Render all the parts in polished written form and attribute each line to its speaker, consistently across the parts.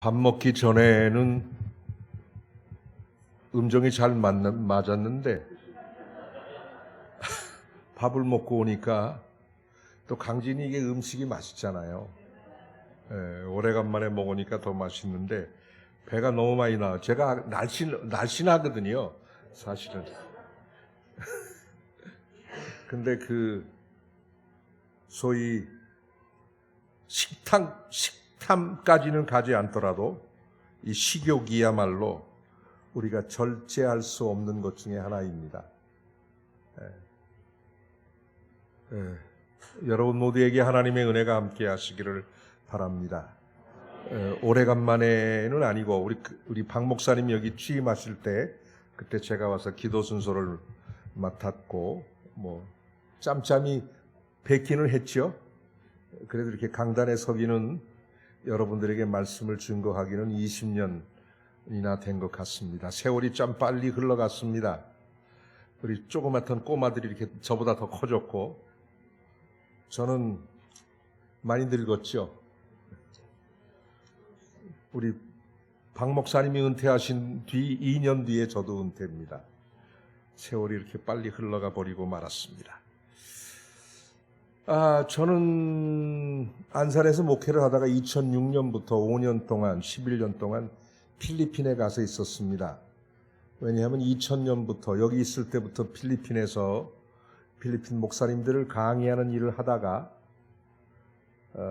Speaker 1: 밥 먹기 전에는 음정이 잘 맞았는데 밥을 먹고 오니까 또 강진이 이게 음식이 맛있잖아요. 오래간만에 먹으니까 더 맛있는데 배가 너무 많이 나와. 제가 날씬하거든요, 사실은. 근데 소위 식탐까지는 가지 않더라도 이 식욕이야말로 우리가 절제할 수 없는 것 중에 하나입니다. 여러분 모두에게 하나님의 은혜가 함께 하시기를 바랍니다. 오래간만에는 아니고 우리 박 목사님이 여기 취임하실 때 그때 제가 와서 기도 순서를 맡았고 짬짬이 뵙기는 했죠. 그래도 이렇게 강단에 서기는 여러분들에게 말씀을 증거하기는 20년이나 된 것 같습니다. 세월이 참 빨리 흘러갔습니다. 우리 조그맣던 꼬마들이 이렇게 저보다 더 커졌고 저는 많이 늙었죠. 우리 박 목사님이 은퇴하신 뒤 2년 뒤에 저도 은퇴입니다. 세월이 이렇게 빨리 흘러가 버리고 말았습니다. 저는 안산에서 목회를 하다가 2006년부터 5년 동안 11년 동안 필리핀에 가서 있었습니다. 왜냐하면 2000년부터 여기 있을 때부터 필리핀에서 필리핀 목사님들을 강의하는 일을 하다가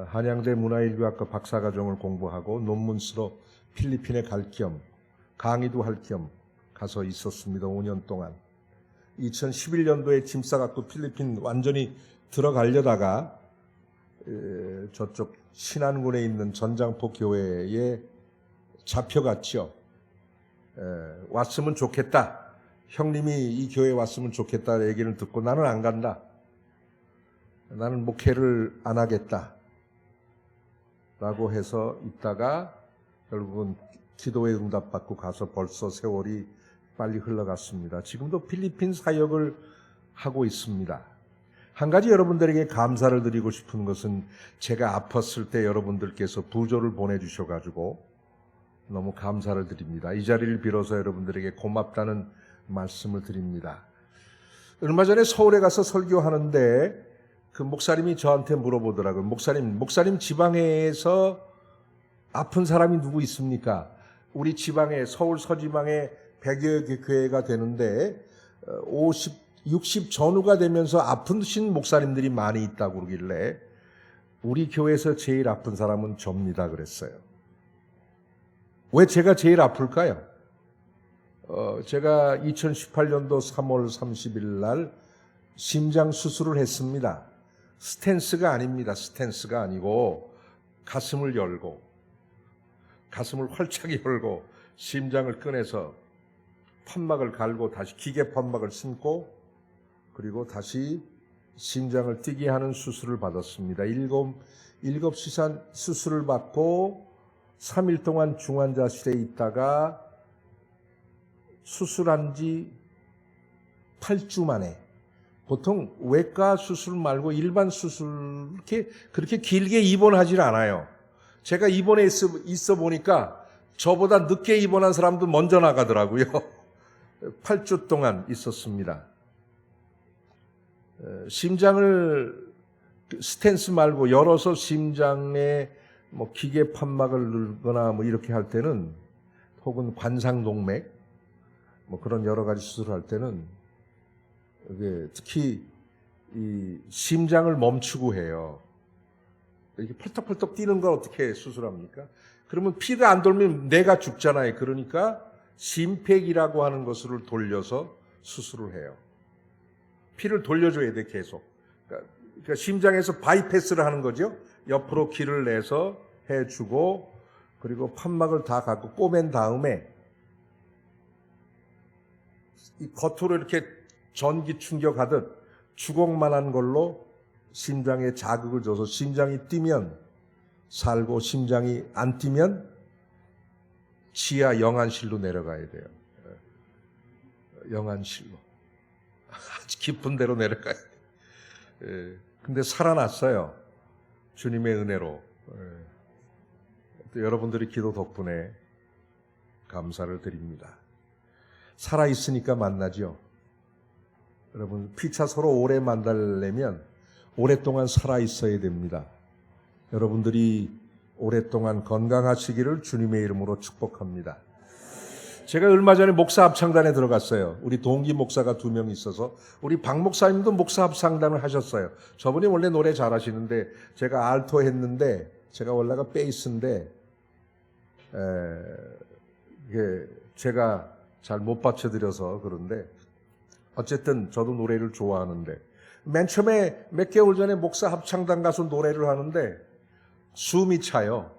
Speaker 1: 한양대 문화인류학과 박사과정을 공부하고 논문 쓰러 필리핀에 갈 겸 강의도 할 겸 가서 있었습니다. 5년 동안. 2011년도에 짐 싸갖고 필리핀 완전히 들어가려다가 저쪽 신안군에 있는 전장포 교회에 잡혀갔죠. 왔으면 좋겠다. 형님이 이 교회에 왔으면 좋겠다 얘기를 듣고 나는 안 간다. 나는 목회를 안 하겠다. 라고 해서 있다가 결국은 기도에 응답받고 가서 벌써 세월이 빨리 흘러갔습니다. 지금도 필리핀 사역을 하고 있습니다. 한 가지 여러분들에게 감사를 드리고 싶은 것은 제가 아팠을 때 여러분들께서 부조를 보내주셔가지고 너무 감사를 드립니다. 이 자리를 빌어서 여러분들에게 고맙다는 말씀을 드립니다. 얼마 전에 서울에 가서 설교하는데 그 목사님이 저한테 물어보더라고요. 목사님 지방에서 아픈 사람이 누구 있습니까? 우리 지방에 서울 서지방에 100여 개 교회가 되는데 60 전후가 되면서 아프신 목사님들이 많이 있다고 그러길래 우리 교회에서 제일 아픈 사람은 접니다 그랬어요. 왜 제가 제일 아플까요? 제가 2018년도 3월 30일 날 심장 수술을 했습니다. 스텐스가 아닙니다. 스텐스가 아니고 가슴을 활짝 열고 심장을 꺼내서 판막을 갈고 다시 기계 판막을 심고 그리고 다시 심장을 뛰게 하는 수술을 받았습니다. 7시간 수술을 받고 3일 동안 중환자실에 있다가 수술한 지 8주 만에 보통 외과 수술 말고 일반 수술 그렇게 길게 입원하질 않아요. 제가 입원해 있어 보니까 저보다 늦게 입원한 사람도 먼저 나가더라고요. 8주 동안 있었습니다. 심장을 스텐스 말고 열어서 심장에 기계 판막을 넣거나 이렇게 할 때는 혹은 관상동맥 그런 여러 가지 수술을 할 때는 이게 특히 이 심장을 멈추고 해요. 이렇게 펄떡펄떡 뛰는 걸 어떻게 수술합니까? 그러면 피가 안 돌면 내가 죽잖아요. 그러니까 심폐기라고 하는 것을 돌려서 수술을 해요. 피를 돌려줘야 돼 계속. 그러니까 심장에서 바이패스를 하는 거죠. 옆으로 기를 내서 해주고 그리고 판막을 다 갖고 꼬맨 다음에 이 겉으로 이렇게 전기 충격하듯 주걱만한 걸로 심장에 자극을 줘서 심장이 뛰면 살고 심장이 안 뛰면 지하 영안실로 내려가야 돼요. 영안실로. 아주 깊은 데로 내려가야 돼요. 근데 살아났어요. 주님의 은혜로. 또 여러분들의 기도 덕분에 감사를 드립니다. 살아있으니까 만나죠. 여러분, 피차 서로 오래 만나려면 오랫동안 살아있어야 됩니다. 여러분들이 오랫동안 건강하시기를 주님의 이름으로 축복합니다. 제가 얼마 전에 목사 합창단에 들어갔어요. 우리 동기 목사가 2명 있어서 우리 박 목사님도 목사 합창단을 하셨어요. 저분이 원래 노래 잘하시는데 제가 알토 했는데 제가 원래가 베이스인데 이게 제가 잘 못 받쳐드려서 그런데 어쨌든 저도 노래를 좋아하는데 맨 처음에 몇 개월 전에 목사 합창단 가서 노래를 하는데 숨이 차요.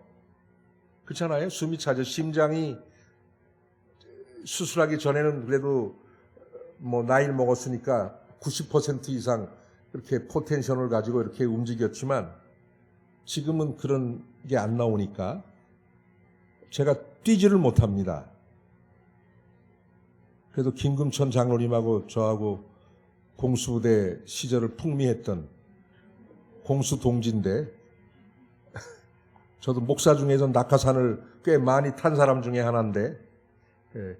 Speaker 1: 그렇잖아요. 숨이 차죠. 심장이 수술하기 전에는 그래도 뭐 나이를 먹었으니까 90% 이상 이렇게 포텐션을 가지고 이렇게 움직였지만 지금은 그런 게 안 나오니까 제가 뛰지를 못합니다. 그래도 김금천 장로님하고 저하고 공수부대 시절을 풍미했던 공수 동지인데 저도 목사 중에서 낙하산을 꽤 많이 탄 사람 중에 하나인데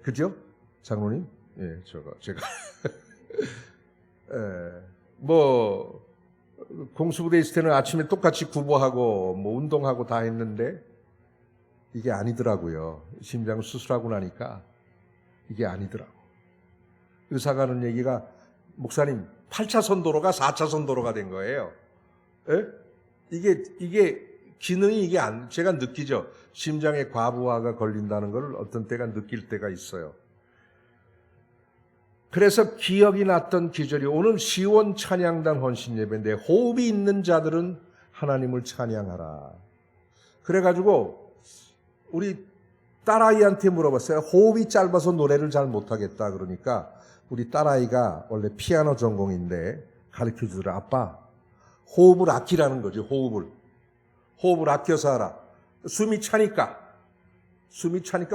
Speaker 1: 그죠? 장로님? 예, 제가 뭐 공수부대 있을 때는 아침에 똑같이 구보하고 뭐 운동하고 다 했는데 이게 아니더라고요. 심장 수술하고 나니까 이게 아니더라고. 의사가 하는 얘기가 목사님 8차선 도로가 4차선 도로가 된 거예요. 에? 이게 기능이 제가 느끼죠. 심장에 과부하가 걸린다는 걸 어떤 때가 느낄 때가 있어요. 그래서 기억이 났던 기절이 오늘 시원 찬양단 헌신 예배인데 호흡이 있는 자들은 하나님을 찬양하라. 그래가지고 우리 딸아이한테 물어봤어요. 호흡이 짧아서 노래를 잘 못하겠다. 그러니까 우리 딸아이가 원래 피아노 전공인데 가르쳐주더라. 아빠, 호흡을 아끼라는 거지. 호흡을 아껴서 하라. 숨이 차니까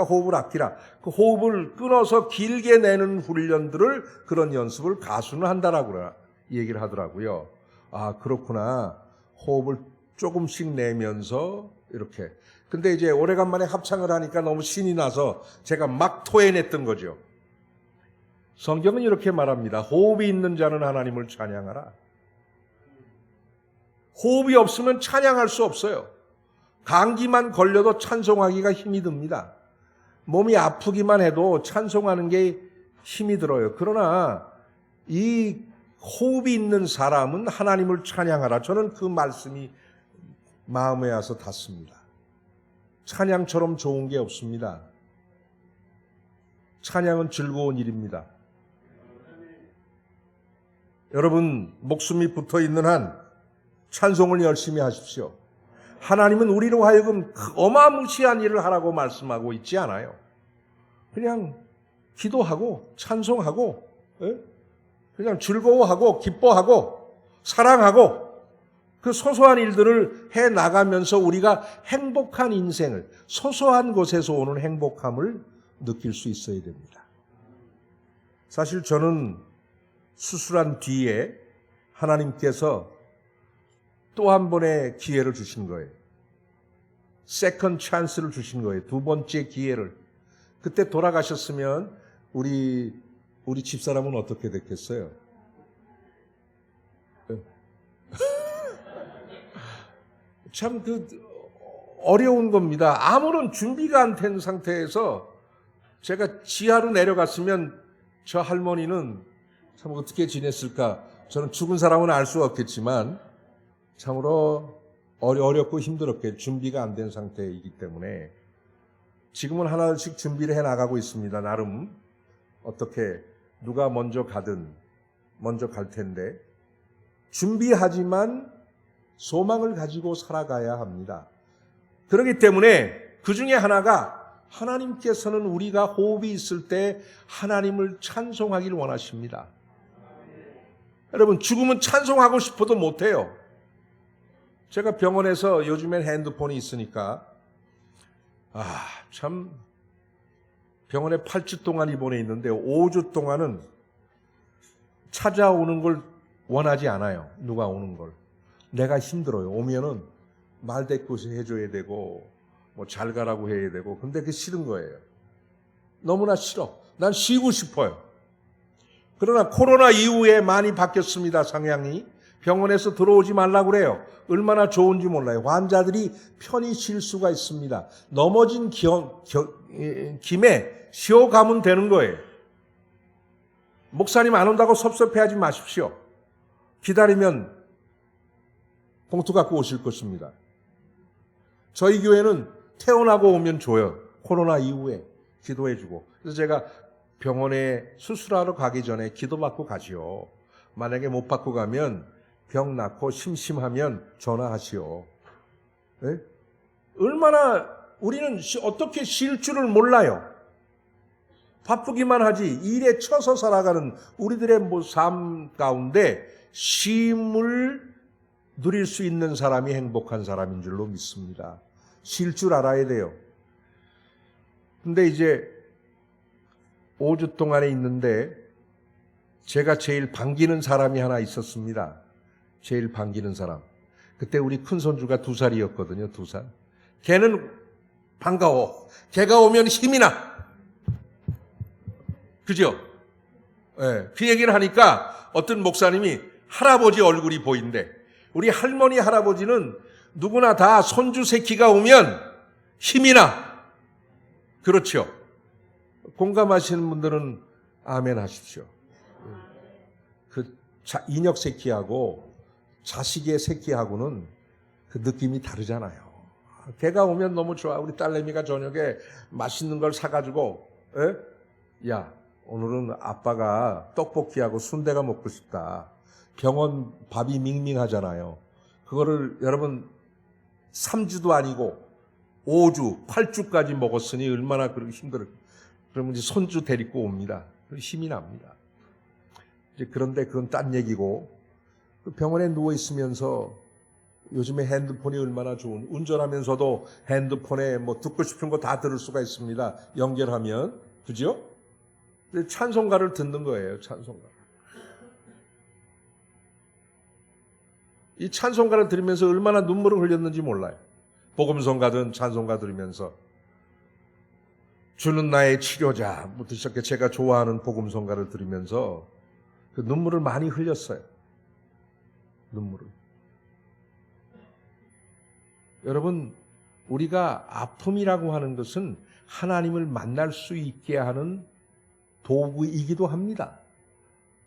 Speaker 1: 호흡을 아끼라. 그 호흡을 끊어서 길게 내는 훈련들을 그런 연습을 가수는 한다라고 얘기를 하더라고요. 아, 그렇구나. 호흡을 조금씩 내면서 이렇게. 근데 이제 오래간만에 합창을 하니까 너무 신이 나서 제가 막 토해냈던 거죠. 성경은 이렇게 말합니다. 호흡이 있는 자는 하나님을 찬양하라. 호흡이 없으면 찬양할 수 없어요. 감기만 걸려도 찬송하기가 힘이 듭니다. 몸이 아프기만 해도 찬송하는 게 힘이 들어요. 그러나 이 호흡이 있는 사람은 하나님을 찬양하라. 저는 그 말씀이 마음에 와서 닿습니다. 찬양처럼 좋은 게 없습니다. 찬양은 즐거운 일입니다. 여러분, 목숨이 붙어 있는 한 찬송을 열심히 하십시오. 하나님은 우리로 하여금 어마무시한 일을 하라고 말씀하고 있지 않아요. 그냥 기도하고 찬송하고 그냥 즐거워하고 기뻐하고 사랑하고 그 소소한 일들을 해나가면서 우리가 행복한 인생을 소소한 곳에서 오는 행복함을 느낄 수 있어야 됩니다. 사실 저는 수술한 뒤에 하나님께서 또 한 번의 기회를 주신 거예요. 세컨드 찬스를 주신 거예요. 2번째 기회를. 그때 돌아가셨으면 우리 집사람은 어떻게 됐겠어요? 참 어려운 겁니다. 아무런 준비가 안 된 상태에서 제가 지하로 내려갔으면 저 할머니는 참 어떻게 지냈을까? 저는 죽은 사람은 알 수 없겠지만 참으로 어렵고 힘들었게 준비가 안 된 상태이기 때문에 지금은 하나씩 준비를 해나가고 있습니다. 나름 어떻게 누가 먼저 가든 먼저 갈 텐데 준비하지만 소망을 가지고 살아가야 합니다. 그렇기 때문에 그 중에 하나가 하나님께서는 우리가 호흡이 있을 때 하나님을 찬송하길 원하십니다. 여러분, 죽으면 찬송하고 싶어도 못해요. 제가 병원에서 요즘엔 핸드폰이 있으니까 참 병원에 8주 동안 입원해 있는데 5주 동안은 찾아오는 걸 원하지 않아요. 누가 오는 걸. 내가 힘들어요. 오면은 말대꾸시 해줘야 되고 뭐 잘 가라고 해야 되고, 근데 그게 싫은 거예요. 너무나 싫어. 난 쉬고 싶어요. 그러나 코로나 이후에 많이 바뀌었습니다. 성향이. 병원에서 들어오지 말라고 그래요. 얼마나 좋은지 몰라요. 환자들이 편히 쉴 수가 있습니다. 넘어진 김에 쉬어가면 되는 거예요. 목사님 안 온다고 섭섭해하지 마십시오. 기다리면 봉투 갖고 오실 것입니다. 저희 교회는 퇴원하고 오면 줘요. 코로나 이후에 기도해주고. 그래서 제가 병원에 수술하러 가기 전에 기도받고 가지요. 만약에 못 받고 가면 병 낫고 심심하면 전화하시오. 네? 얼마나 우리는 어떻게 쉴 줄을 몰라요. 바쁘기만 하지 일에 쳐서 살아가는 우리들의 삶 가운데 쉼을 누릴 수 있는 사람이 행복한 사람인 줄로 믿습니다. 쉴 줄 알아야 돼요. 근데 이제 5주 동안에 있는데 제가 제일 반기는 사람이 하나 있었습니다. 제일 반기는 사람. 그때 우리 큰손주가 2살이었거든요. 2살. 걔는 반가워. 걔가 오면 힘이 나. 그죠? 네, 그 얘기를 하니까 어떤 목사님이 할아버지 얼굴이 보인대. 우리 할머니 할아버지는 누구나 다 손주 새끼가 오면 힘이 나. 그렇죠? 공감하시는 분들은 아멘 하십시오. 그 인역 새끼하고 자식의 새끼하고는 그 느낌이 다르잖아요. 걔가 오면 너무 좋아. 우리 딸내미가 저녁에 맛있는 걸 사가지고, 야, 오늘은 아빠가 떡볶이하고 순대가 먹고 싶다. 병원 밥이 밍밍하잖아요. 그거를 여러분 3주도 아니고 5주, 8주까지 먹었으니 얼마나 그렇게 힘들어요. 그러면 이제 손주 데리고 옵니다. 힘이 납니다. 이제 그런데 그건 딴 얘기고, 병원에 누워 있으면서 요즘에 핸드폰이 얼마나 좋은, 운전하면서도 핸드폰에 뭐 듣고 싶은 거 다 들을 수가 있습니다. 연결하면. 그죠? 찬송가를 듣는 거예요. 찬송가. 이 찬송가를 들으면서 얼마나 눈물을 흘렸는지 몰라요. 복음성가든 찬송가 들으면서 주는 나의 치료자부터 시작해 제가 좋아하는 복음성가를 들으면서 그 눈물을 많이 흘렸어요. 눈물을. 여러분, 우리가 아픔이라고 하는 것은 하나님을 만날 수 있게 하는 도구이기도 합니다.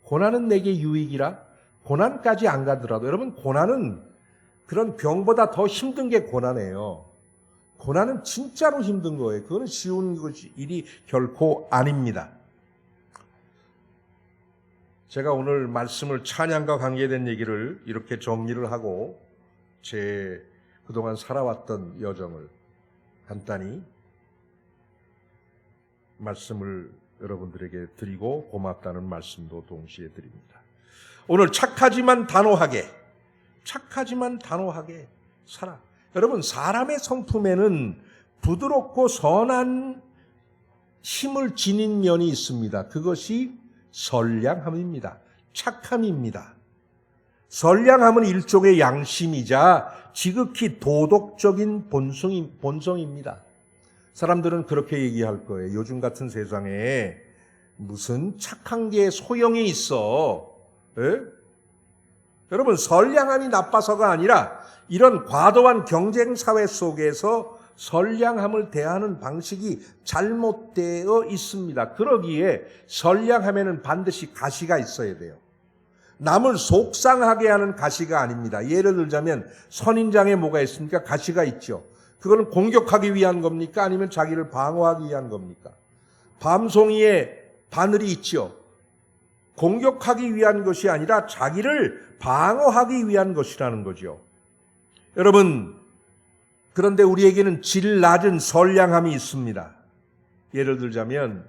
Speaker 1: 고난은 내게 유익이라. 고난까지 안 가더라도 여러분, 고난은 그런 병보다 더 힘든 게 고난이에요. 고난은 진짜로 힘든 거예요. 그거는 쉬운 일이 결코 아닙니다. 제가 오늘 말씀을 찬양과 관계된 얘기를 이렇게 정리를 하고 제 그동안 살아왔던 여정을 간단히 말씀을 여러분들에게 드리고 고맙다는 말씀도 동시에 드립니다. 오늘 착하지만 단호하게 살아. 여러분, 사람의 성품에는 부드럽고 선한 힘을 지닌 면이 있습니다. 그것이 선량함입니다. 착함입니다. 선량함은 일종의 양심이자 지극히 도덕적인 본성입니다. 사람들은 그렇게 얘기할 거예요. 요즘 같은 세상에 무슨 착한 게 소용이 있어. 여러분, 선량함이 나빠서가 아니라 이런 과도한 경쟁 사회 속에서 선량함을 대하는 방식이 잘못되어 있습니다. 그러기에 선량함에는 반드시 가시가 있어야 돼요. 남을 속상하게 하는 가시가 아닙니다. 예를 들자면 선인장에 뭐가 있습니까? 가시가 있죠. 그거는 공격하기 위한 겁니까? 아니면 자기를 방어하기 위한 겁니까? 밤송이에 바늘이 있죠. 공격하기 위한 것이 아니라 자기를 방어하기 위한 것이라는 거죠. 여러분, 그런데 우리에게는 질 낮은 선량함이 있습니다. 예를 들자면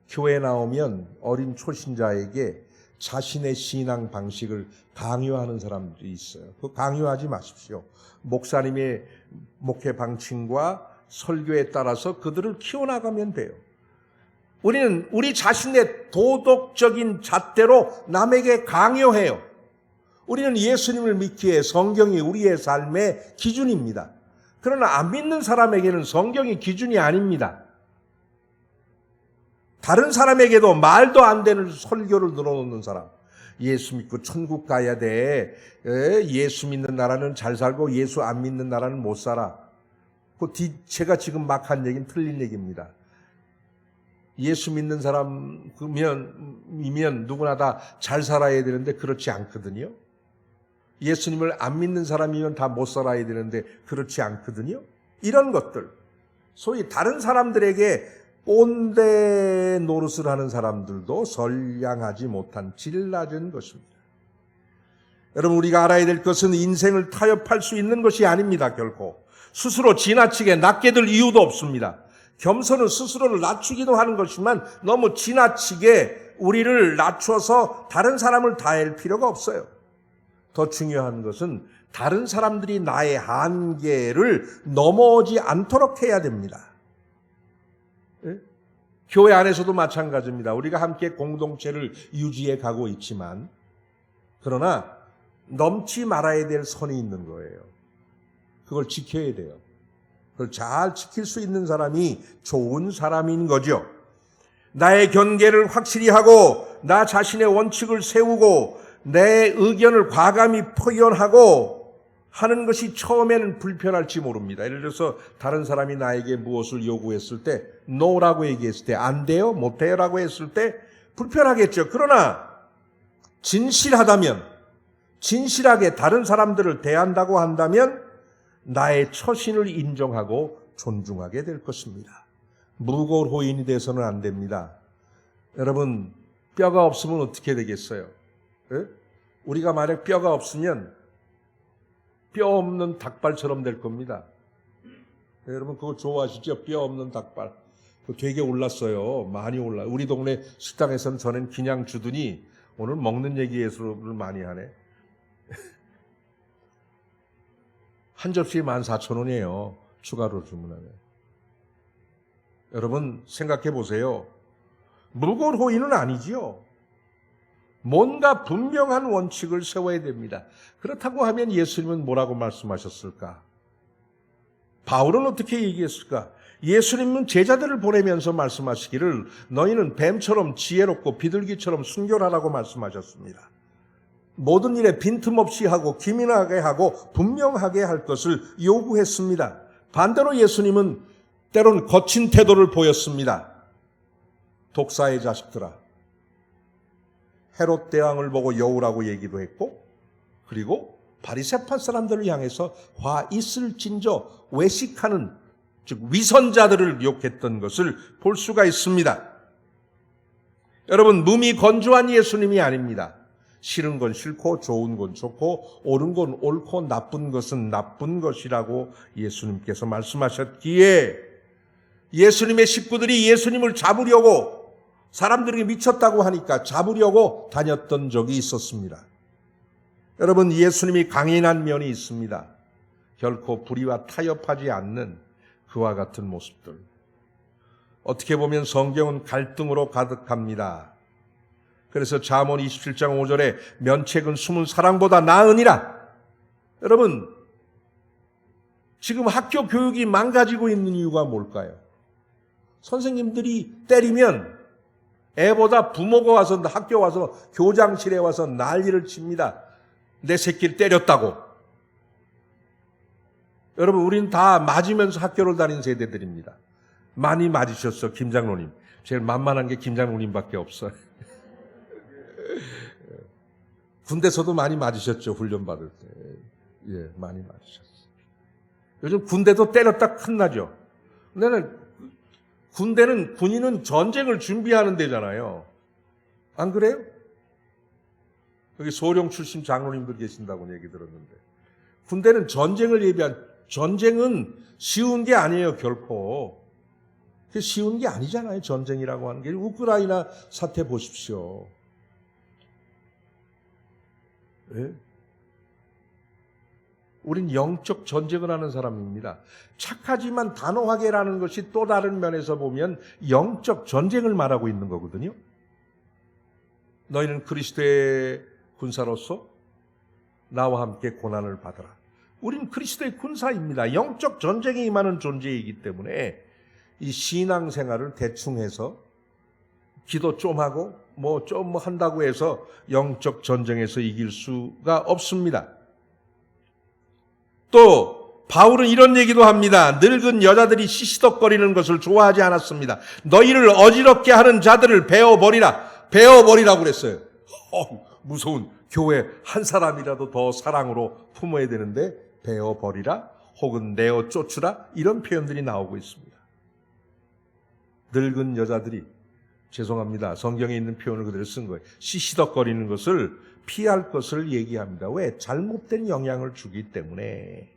Speaker 1: 교회 나오면 어린 초신자에게 자신의 신앙 방식을 강요하는 사람들이 있어요. 그거 강요하지 마십시오. 목사님의 목회 방침과 설교에 따라서 그들을 키워나가면 돼요. 우리는 우리 자신의 도덕적인 잣대로 남에게 강요해요. 우리는 예수님을 믿기에 성경이 우리의 삶의 기준입니다. 그러나 안 믿는 사람에게는 성경이 기준이 아닙니다. 다른 사람에게도 말도 안 되는 설교를 늘어놓는 사람, 예수 믿고 천국 가야 돼, 예수 믿는 나라는 잘 살고 예수 안 믿는 나라는 못 살아. 제가 지금 막 한 얘기는 틀린 얘기입니다. 예수 믿는 사람이면 누구나 다 잘 살아야 되는데 그렇지 않거든요. 예수님을 안 믿는 사람이면 다 못 살아야 되는데 그렇지 않거든요. 이런 것들, 소위 다른 사람들에게 꼰대 노릇을 하는 사람들도 선량하지 못한 질 낮은 것입니다. 여러분, 우리가 알아야 될 것은 인생을 타협할 수 있는 것이 아닙니다. 결코 스스로 지나치게 낮게 들 이유도 없습니다. 겸손은 스스로를 낮추기도 하는 것이지만 너무 지나치게 우리를 낮춰서 다른 사람을 다할 필요가 없어요. 더 중요한 것은 다른 사람들이 나의 한계를 넘어오지 않도록 해야 됩니다. 예? 교회 안에서도 마찬가지입니다. 우리가 함께 공동체를 유지해 가고 있지만, 그러나 넘지 말아야 될 선이 있는 거예요. 그걸 지켜야 돼요. 그걸 잘 지킬 수 있는 사람이 좋은 사람인 거죠. 나의 경계를 확실히 하고 나 자신의 원칙을 세우고 내 의견을 과감히 표현하고 하는 것이 처음에는 불편할지 모릅니다. 예를 들어서 다른 사람이 나에게 무엇을 요구했을 때, no라고 얘기했을 때, 안 돼요, 못 돼요 라고 했을 때 불편하겠죠. 그러나 진실하게 다른 사람들을 대한다고 한다면 나의 처신을 인정하고 존중하게 될 것입니다. 무고호인이 돼서는 안 됩니다. 여러분, 뼈가 없으면 어떻게 되겠어요? 예? 우리가 만약 뼈가 없으면 뼈 없는 닭발처럼 될 겁니다. 예, 여러분 그거 좋아하시죠? 뼈 없는 닭발. 그거 되게 올랐어요. 많이 올라요. 우리 동네 식당에서는 전엔 그냥 주더니 오늘 먹는 얘기 예술을 많이 하네. 한 접시에 14,000원이에요. 추가로 주문하면. 여러분 생각해 보세요. 무고호인은 아니지요. 뭔가 분명한 원칙을 세워야 됩니다. 그렇다고 하면 예수님은 뭐라고 말씀하셨을까? 바울은 어떻게 얘기했을까? 예수님은 제자들을 보내면서 말씀하시기를 너희는 뱀처럼 지혜롭고 비둘기처럼 순결하라고 말씀하셨습니다. 모든 일에 빈틈없이 하고 기민하게 하고 분명하게 할 것을 요구했습니다. 반대로 예수님은 때론 거친 태도를 보였습니다. 독사의 자식들아, 헤롯 대왕을 보고 여우라고 얘기도 했고, 그리고 바리새파 사람들을 향해서 화 있을진저 외식하는, 즉 위선자들을 욕했던 것을 볼 수가 있습니다. 여러분, 몸이 건조한 예수님이 아닙니다. 싫은 건 싫고 좋은 건 좋고 옳은 건 옳고 나쁜 것은 나쁜 것이라고 예수님께서 말씀하셨기에 예수님의 식구들이 예수님을 잡으려고, 사람들에게 미쳤다고 하니까 잡으려고 다녔던 적이 있었습니다. 여러분, 예수님이 강인한 면이 있습니다. 결코 불의와 타협하지 않는 그와 같은 모습들. 어떻게 보면 성경은 갈등으로 가득합니다. 그래서 잠언 27장 5절에 면책은 숨은 사랑보다 나으니라. 여러분, 지금 학교 교육이 망가지고 있는 이유가 뭘까요? 선생님들이 때리면 애보다 부모가 와서 학교 와서 교장실에 와서 난리를 칩니다. 내 새끼를 때렸다고. 여러분, 우리는 다 맞으면서 학교를 다닌 세대들입니다. 많이 맞으셨어, 김 장로님. 제일 만만한 게 김 장로님밖에 없어요. 군대에서도 많이 맞으셨죠, 훈련 받을 때. 예, 많이 맞으셨어요. 요즘 군대도 때렸다 큰나죠. 근데 군인은 전쟁을 준비하는 데잖아요. 안 그래요? 여기 소령 출신 장로님들 계신다고 얘기 들었는데. 군대는 전쟁을 전쟁은 쉬운 게 아니에요, 결코. 쉬운 게 아니잖아요, 전쟁이라고 하는 게. 우크라이나 사태 보십시오. 예? 우린 영적 전쟁을 하는 사람입니다. 착하지만 단호하게라는 것이 또 다른 면에서 보면 영적 전쟁을 말하고 있는 거거든요. 너희는 그리스도의 군사로서 나와 함께 고난을 받으라. 우린 그리스도의 군사입니다. 영적 전쟁에 임하는 존재이기 때문에 이 신앙생활을 대충 해서 기도 좀 하고 뭐 한다고 해서 영적 전쟁에서 이길 수가 없습니다. 또 바울은 이런 얘기도 합니다. 늙은 여자들이 시시덕거리는 것을 좋아하지 않았습니다. 너희를 어지럽게 하는 자들을 베어버리라고 그랬어요. 무서운, 교회 한 사람이라도 더 사랑으로 품어야 되는데 베어버리라 혹은 내어 쫓으라 이런 표현들이 나오고 있습니다. 늙은 여자들이, 죄송합니다, 성경에 있는 표현을 그대로 쓴 거예요. 시시덕거리는 것을 피할 것을 얘기합니다. 왜? 잘못된 영향을 주기 때문에.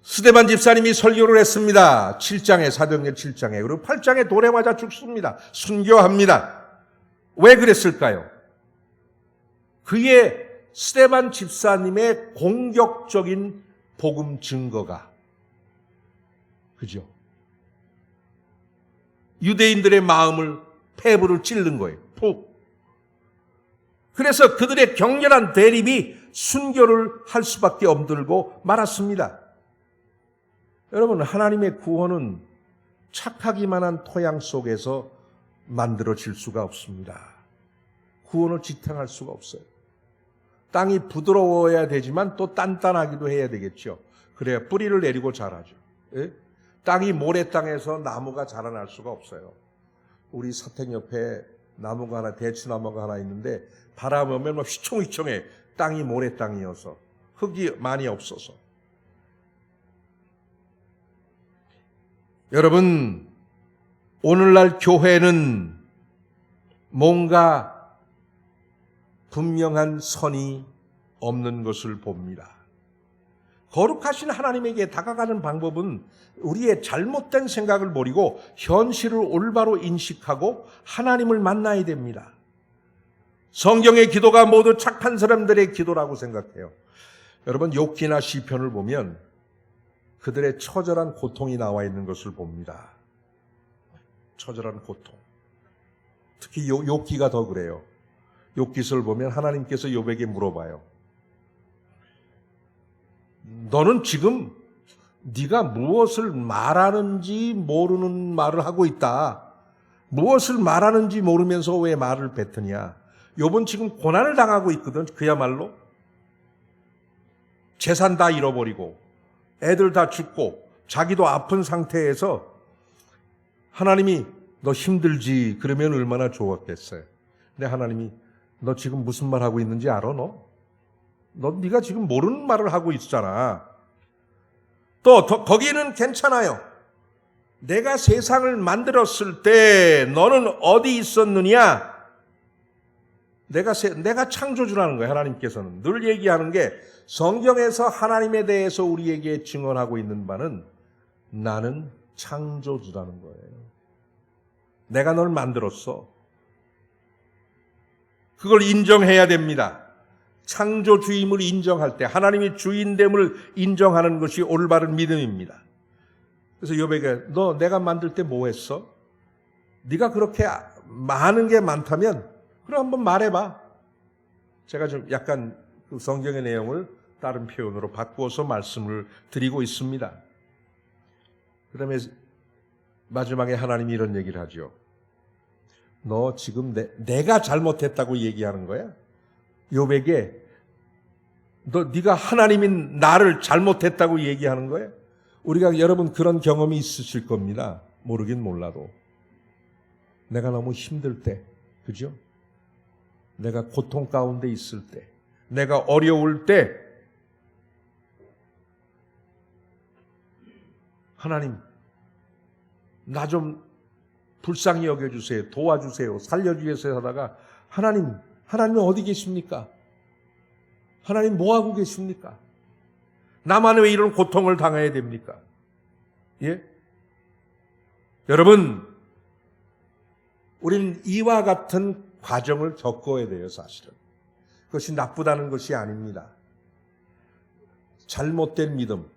Speaker 1: 스데반 집사님이 설교를 했습니다. 7장에, 사도행전 7장에. 그리고 8장에 돌에 맞아 죽습니다. 순교합니다. 왜 그랬을까요? 그의 스데반 집사님의 공격적인 복음 증거가, 그죠? 유대인들의 마음을, 폐부를 찔른 거예요. 푹. 그래서 그들의 격렬한 대립이 순교를 할 수밖에 없들고 말았습니다. 여러분, 하나님의 구원은 착하기만 한 토양 속에서 만들어질 수가 없습니다. 구원을 지탱할 수가 없어요. 땅이 부드러워야 되지만 또 단단하기도 해야 되겠죠. 그래야 뿌리를 내리고 자라죠. 예? 땅이 모래땅에서 나무가 자라날 수가 없어요. 우리 사택 옆에 나무가 하나, 대추나무가 하나 있는데 바람 오면 막 휘청휘청해. 땅이 모래땅이어서, 흙이 많이 없어서. 여러분, 오늘날 교회는 뭔가 분명한 선이 없는 것을 봅니다. 거룩하신 하나님에게 다가가는 방법은 우리의 잘못된 생각을 버리고 현실을 올바로 인식하고 하나님을 만나야 됩니다. 성경의 기도가 모두 착한 사람들의 기도라고 생각해요. 여러분, 욥기나 시편을 보면 그들의 처절한 고통이 나와 있는 것을 봅니다. 처절한 고통. 특히 욥기가 더 그래요. 욥기서를 보면 하나님께서 욥에게 물어봐요. 너는 지금 네가 무엇을 말하는지 모르는 말을 하고 있다. 무엇을 말하는지 모르면서 왜 말을 뱉으냐. 욥은 지금 고난을 당하고 있거든. 그야말로 재산 다 잃어버리고 애들 다 죽고 자기도 아픈 상태에서 하나님이 너 힘들지 그러면 얼마나 좋았겠어요. 근데 하나님이 너 지금 무슨 말 하고 있는지 알아? 네가 지금 모르는 말을 하고 있잖아. 또 거기는 괜찮아요. 내가 세상을 만들었을 때 너는 어디 있었느냐? 내가 창조주라는 거예요. 하나님께서는 늘 얘기하는 게, 성경에서 하나님에 대해서 우리에게 증언하고 있는 바는 나는 창조주라는 거예요. 내가 널 만들었어. 그걸 인정해야 됩니다. 창조주임을 인정할 때 하나님이 주인됨을 인정하는 것이 올바른 믿음입니다. 그래서 욥에게 너 내가 만들 때 뭐 했어? 네가 그렇게 많은 게 많다면 그럼 한번 말해봐. 제가 좀 약간 그 성경의 내용을 다른 표현으로 바꾸어서 말씀을 드리고 있습니다. 그다음에 마지막에 하나님이 이런 얘기를 하죠. 너 지금 내가 잘못했다고 얘기하는 거야? 욥에게 네가 하나님인 나를 잘못했다고 얘기하는 거야? 우리가 여러분 그런 경험이 있으실 겁니다. 모르긴 몰라도. 내가 너무 힘들 때, 그죠? 내가 고통 가운데 있을 때, 내가 어려울 때 하나님 나 좀 불쌍히 여겨주세요. 도와주세요. 살려주세요 하다가 하나님은 어디 계십니까? 하나님 뭐하고 계십니까? 나만 왜 이런 고통을 당해야 됩니까? 예? 여러분, 우리는 이와 같은 과정을 겪어야 돼요, 사실은. 그것이 나쁘다는 것이 아닙니다. 잘못된 믿음,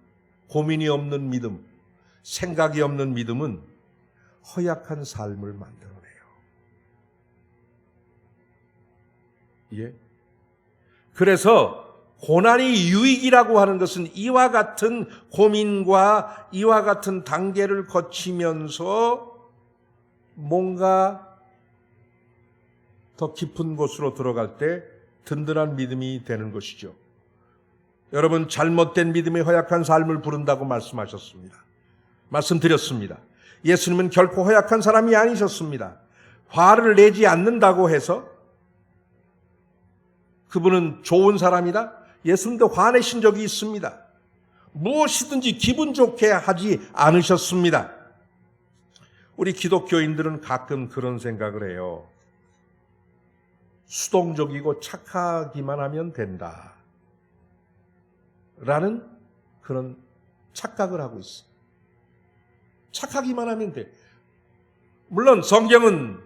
Speaker 1: 고민이 없는 믿음, 생각이 없는 믿음은 허약한 삶을 만들어내요. 예? 그래서 고난이 유익이라고 하는 것은 이와 같은 고민과 이와 같은 단계를 거치면서 뭔가 더 깊은 곳으로 들어갈 때 든든한 믿음이 되는 것이죠. 여러분, 잘못된 믿음의 허약한 삶을 부른다고 말씀하셨습니다. 말씀드렸습니다. 예수님은 결코 허약한 사람이 아니셨습니다. 화를 내지 않는다고 해서 그분은 좋은 사람이다? 예수님도 화내신 적이 있습니다. 무엇이든지 기분 좋게 하지 않으셨습니다. 우리 기독교인들은 가끔 그런 생각을 해요. 수동적이고 착하기만 하면 된다 라는 그런 착각을 하고 있어요. 착하기만 하면 돼. 물론 성경은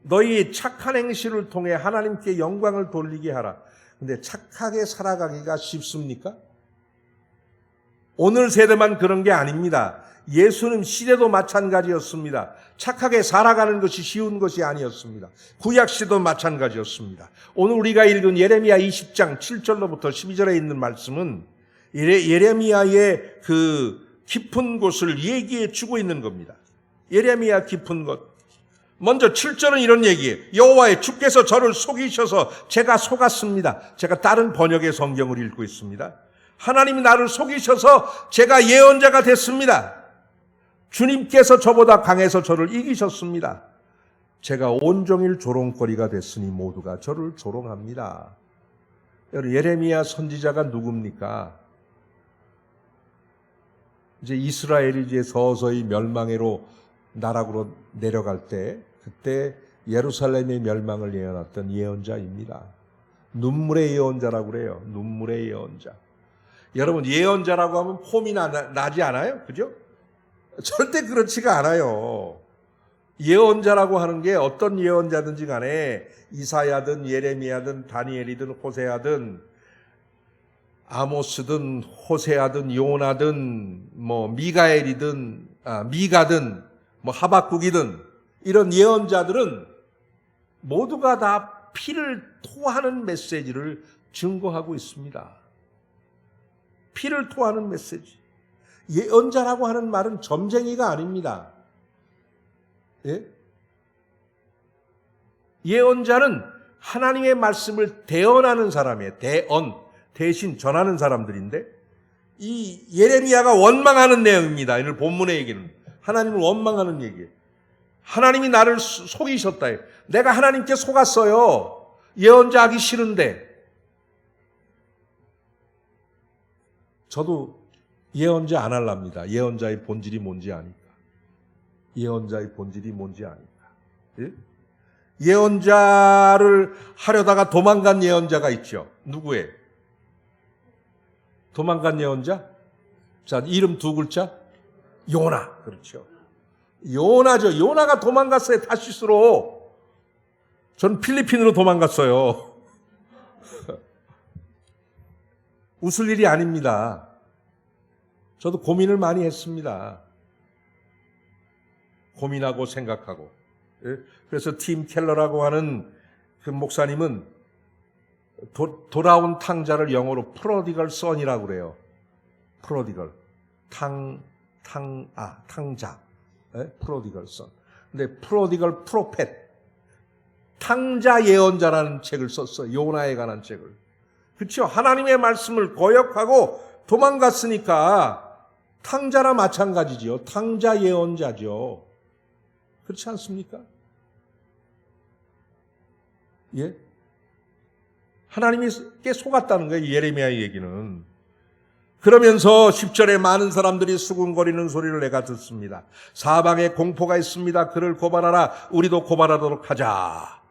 Speaker 1: 너희 착한 행실을 통해 하나님께 영광을 돌리게 하라. 근데 착하게 살아가기가 쉽습니까? 오늘 세대만 그런 게 아닙니다. 예수님 시대도 마찬가지였습니다. 착하게 살아가는 것이 쉬운 것이 아니었습니다. 구약 시대도 마찬가지였습니다. 오늘 우리가 읽은 예레미야 20장 7절로부터 12절에 있는 말씀은 예레미야의 그 깊은 곳을 얘기해 주고 있는 겁니다. 예레미야 깊은 곳. 먼저 7절은 이런 얘기예요. 여호와의 주께서 저를 속이셔서 제가 속았습니다. 제가 다른 번역의 성경을 읽고 있습니다. 하나님이 나를 속이셔서 제가 예언자가 됐습니다. 주님께서 저보다 강해서 저를 이기셨습니다. 제가 온종일 조롱거리가 됐으니 모두가 저를 조롱합니다. 여러분, 예레미야 선지자가 누굽니까? 이제 이스라엘이 이제 서서히 멸망으로 나락으로 내려갈 때, 그때 예루살렘의 멸망을 예언했던 예언자입니다. 눈물의 예언자라고 그래요. 눈물의 예언자. 여러분, 예언자라고 하면 폼이 나지 않아요? 그죠? 절대 그렇지가 않아요. 예언자라고 하는 게 어떤 예언자든지 간에 이사야든 예레미야든 다니엘이든 호세아든 아모스든 호세아든 요나든 미가엘이든 미가든 하박국이든 이런 예언자들은 모두가 다 피를 토하는 메시지를 증거하고 있습니다. 피를 토하는 메시지. 예언자라고 하는 말은 점쟁이가 아닙니다. 예? 예언자는 하나님의 말씀을 대언하는 사람이에요. 대신 전하는 사람들인데, 이 예레미야가 원망하는 내용입니다. 오늘 본문의 얘기는 하나님을 원망하는 얘기예요. 하나님이 나를 속이셨다. 내가 하나님께 속았어요. 예언자 하기 싫은데. 저도 예언자 안 할랍니다. 예언자의 본질이 뭔지 아니까. 예언자의 본질이 뭔지 아니까. 예? 예언자를 하려다가 도망간 예언자가 있죠. 누구예요? 도망간 예언자? 자, 이름 두 글자? 요나. 그렇죠. 요나죠. 요나가 도망갔어요. 타시스로. 전 필리핀으로 도망갔어요. 웃을 일이 아닙니다. 저도 고민을 많이 했습니다. 고민하고 생각하고. 그래서 팀 켈러라고 하는 그 목사님은 돌아온 탕자를 영어로 프로디걸 선이라고 그래요. 프로디걸. 탕자. 프로디걸 선. 근데 프로디걸 프로펫. 탕자 예언자라는 책을 썼어요. 요나에 관한 책을. 그렇죠. 하나님의 말씀을 거역하고 도망갔으니까 탕자나 마찬가지지요. 탕자 예언자죠. 그렇지 않습니까? 예? 하나님께 속았다는 거예요. 예레미야의 얘기는. 그러면서 10절에 많은 사람들이 수군거리는 소리를 내가 듣습니다. 사방에 공포가 있습니다. 그를 고발하라. 우리도 고발하도록 하자.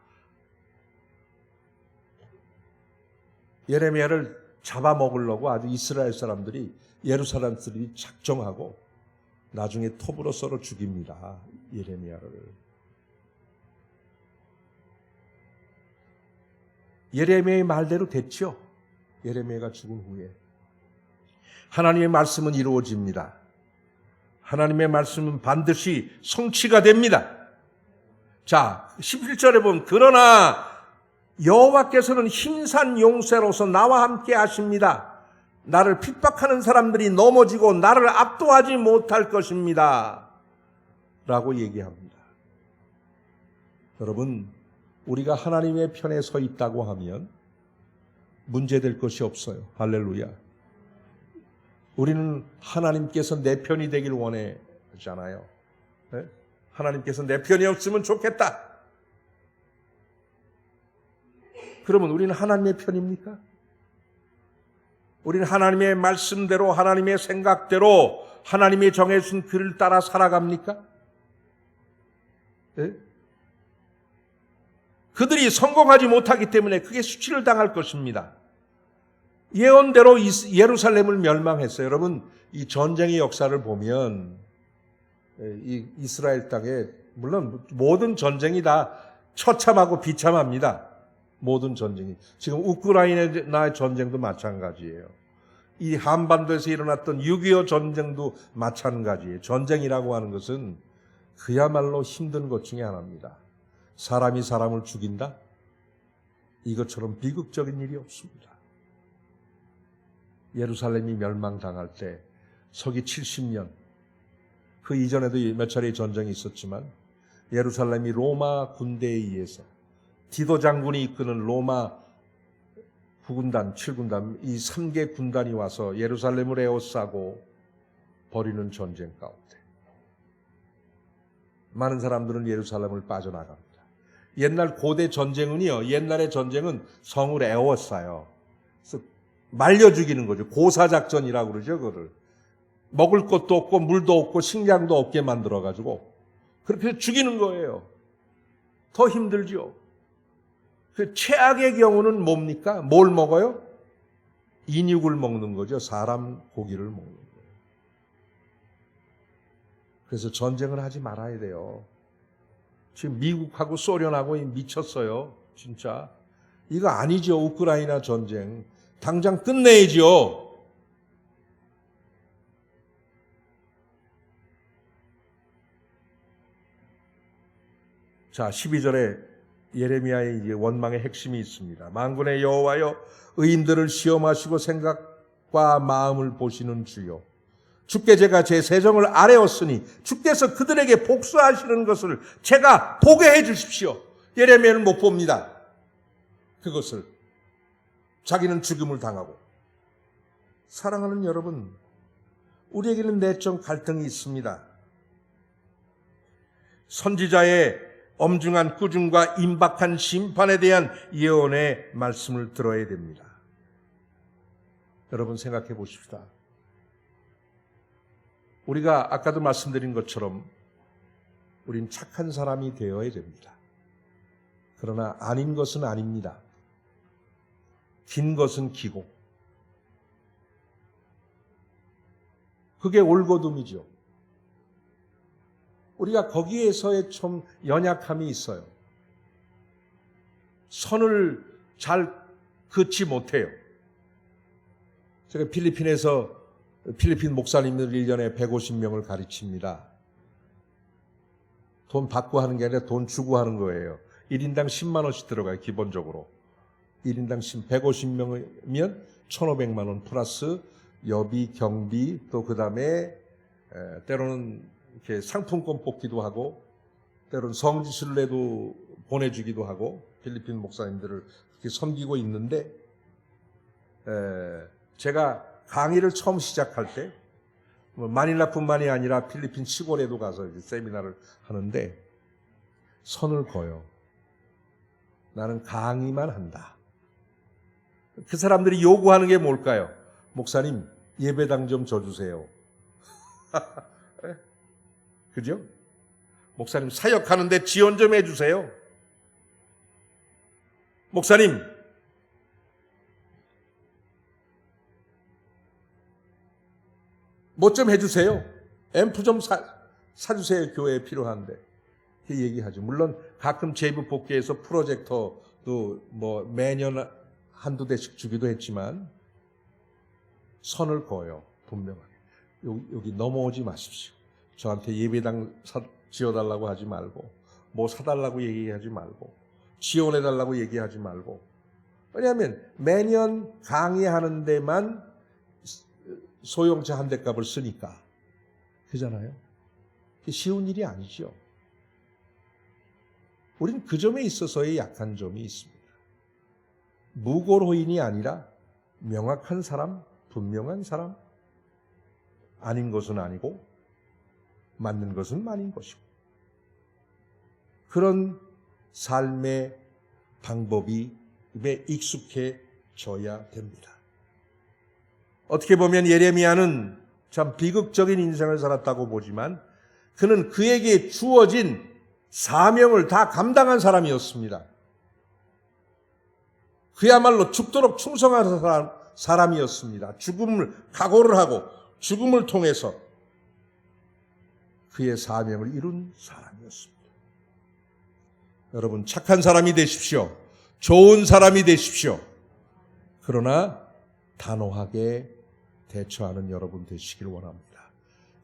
Speaker 1: 예레미야를 잡아먹으려고 아주 이스라엘 사람들이 예루살렘 사람들이 작정하고 나중에 톱으로 썰어 죽입니다. 예레미야를. 예레미야의 말대로 됐죠. 예레미야가 죽은 후에. 하나님의 말씀은 이루어집니다. 하나님의 말씀은 반드시 성취가 됩니다. 자, 11절에 보면 그러나 여호와께서는 힘산 용세로서 나와 함께 하십니다. 나를 핍박하는 사람들이 넘어지고 나를 압도하지 못할 것입니다. 라고 얘기합니다. 여러분, 우리가 하나님의 편에 서 있다고 하면 문제될 것이 없어요. 할렐루야. 우리는 하나님께서 내 편이 되길 원하잖아요. 네? 하나님께서 내 편이었으면 좋겠다. 그러면 우리는 하나님의 편입니까? 우리는 하나님의 말씀대로, 하나님의 생각대로, 하나님이 정해준 길을 따라 살아갑니까? 네? 그들이 성공하지 못하기 때문에 그게 수치를 당할 것입니다. 예언대로 예루살렘을 멸망했어요. 여러분, 이 전쟁의 역사를 보면 이 이스라엘 땅에 물론 모든 전쟁이 다 처참하고 비참합니다. 모든 전쟁이. 지금 우크라이나의 전쟁도 마찬가지예요. 이 한반도에서 일어났던 6.25 전쟁도 마찬가지예요. 전쟁이라고 하는 것은 그야말로 힘든 것 중에 하나입니다. 사람이 사람을 죽인다? 이것처럼 비극적인 일이 없습니다. 예루살렘이 멸망당할 때 서기 70년, 그 이전에도 몇 차례 전쟁이 있었지만 예루살렘이 로마 군대에 의해서 디도 장군이 이끄는 로마 9군단, 7군단, 이 3개 군단이 와서 예루살렘을 에워싸고 버리는 전쟁 가운데 많은 사람들은 예루살렘을 빠져나갑니다. 옛날 고대 전쟁은요, 옛날의 전쟁은 성을 에워싸요. 그래서 말려 죽이는 거죠. 고사작전이라고 그러죠, 그거를. 먹을 것도 없고 물도 없고 식량도 없게 만들어가지고 그렇게 죽이는 거예요. 더 힘들죠. 그 최악의 경우는 뭡니까? 뭘 먹어요? 인육을 먹는 거죠. 사람 고기를 먹는 거예요. 그래서 전쟁을 하지 말아야 돼요. 지금 미국하고 소련하고 미쳤어요. 진짜. 이거 아니죠. 우크라이나 전쟁. 당장 끝내야죠. 자, 12절에 예레미야의 이제 원망의 핵심이 있습니다. 만군의 여호와여, 의인들을 시험하시고 생각과 마음을 보시는 주여, 주께 제가 제 세정을 아뢰었으니 주께서 그들에게 복수하시는 것을 제가 보게 해 주십시오. 예레미야는 못 봅니다. 그것을. 자기는 죽음을 당하고. 사랑하는 여러분, 우리에게는 내적 갈등이 있습니다. 선지자의 엄중한 꾸중과 임박한 심판에 대한 예언의 말씀을 들어야 됩니다. 여러분 생각해 보십시다. 우리가 아까도 말씀드린 것처럼 우린 착한 사람이 되어야 됩니다. 그러나 아닌 것은 아닙니다. 긴 것은 기고. 그게 올거둠이죠. 우리가 거기에서의 좀 연약함이 있어요. 선을 잘 긋지 못해요. 제가 필리핀 목사님들 1년에 150명을 가르칩니다. 돈 받고 하는 게 아니라 돈 주고 하는 거예요. 1인당 10만 원씩 들어가요. 기본적으로. 1인당 150명이면 1,500만 원 플러스 여비, 경비, 또 그 다음에 때로는 이렇게 상품권 뽑기도 하고, 때로는 성지순례도 보내주기도 하고, 필리핀 목사님들을 이렇게 섬기고 있는데, 제가 강의를 처음 시작할 때, 마닐라뿐만이 아니라 필리핀 시골에도 가서 이제 세미나를 하는데, 선을 그어요. 나는 강의만 한다. 그 사람들이 요구하는 게 뭘까요? 목사님, 예배당 좀 줘주세요. 그죠? 목사님, 사역하는데 지원 좀 해주세요. 목사님, 뭐 좀 해주세요. 앰프 좀 사주세요. 교회에 필요한데. 이렇게 얘기하죠. 물론 가끔 제부 복귀해서 프로젝터도 뭐 매년 한두 대씩 주기도 했지만 선을 그어요. 분명하게. 여기 넘어오지 마십시오. 저한테 예배당 지어달라고 하지 말고 뭐 사달라고 얘기하지 말고 지원해달라고 얘기하지 말고. 왜냐하면 매년 강의하는 데만 소형차 한 대 값을 쓰니까. 그잖아요. 쉬운 일이 아니죠. 우린 그 점에 있어서의 약한 점이 있습니다. 무고로인이 아니라 명확한 사람, 분명한 사람, 아닌 것은 아니고 맞는 것은 맞는 것이고, 그런 삶의 방법이 익숙해져야 됩니다. 어떻게 보면 예레미야는 참 비극적인 인생을 살았다고 보지만 그는 그에게 주어진 사명을 다 감당한 사람이었습니다. 그야말로 죽도록 충성한 사람이었습니다. 죽음을 각오를 하고 죽음을 통해서 그의 사명을 이룬 사람이었습니다. 여러분, 착한 사람이 되십시오. 좋은 사람이 되십시오. 그러나 단호하게 대처하는 여러분 되시길 원합니다.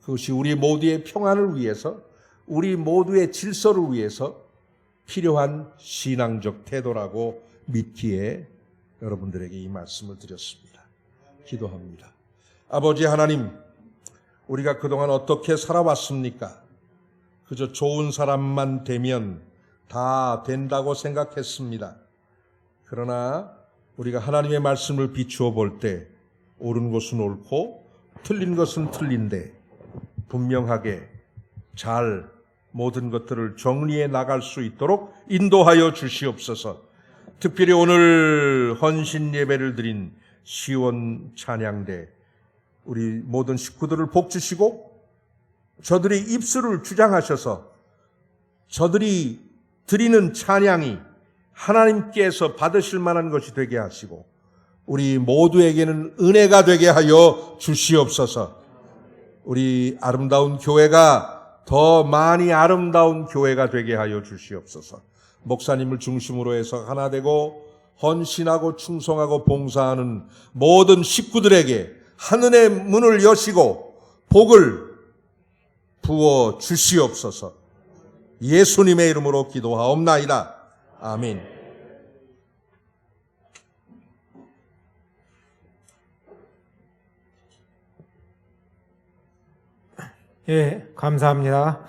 Speaker 1: 그것이 우리 모두의 평안을 위해서, 우리 모두의 질서를 위해서 필요한 신앙적 태도라고 믿기에 여러분들에게 이 말씀을 드렸습니다. 기도합니다. 아버지 하나님, 우리가 그동안 어떻게 살아왔습니까? 그저 좋은 사람만 되면 다 된다고 생각했습니다. 그러나 우리가 하나님의 말씀을 비추어 볼 때 옳은 것은 옳고 틀린 것은 틀린데 분명하게 잘 모든 것들을 정리해 나갈 수 있도록 인도하여 주시옵소서. 특별히 오늘 헌신 예배를 드린 시원 찬양대 우리 모든 식구들을 복 주시고 저들의 입술을 주장하셔서 저들이 드리는 찬양이 하나님께서 받으실 만한 것이 되게 하시고 우리 모두에게는 은혜가 되게 하여 주시옵소서. 우리 아름다운 교회가 더 많이 아름다운 교회가 되게 하여 주시옵소서. 목사님을 중심으로 해서 하나 되고 헌신하고 충성하고 봉사하는 모든 식구들에게 하늘의 문을 여시고 복을 부어 주시옵소서. 예수님의 이름으로 기도하옵나이다. 아멘.
Speaker 2: 예, 감사합니다.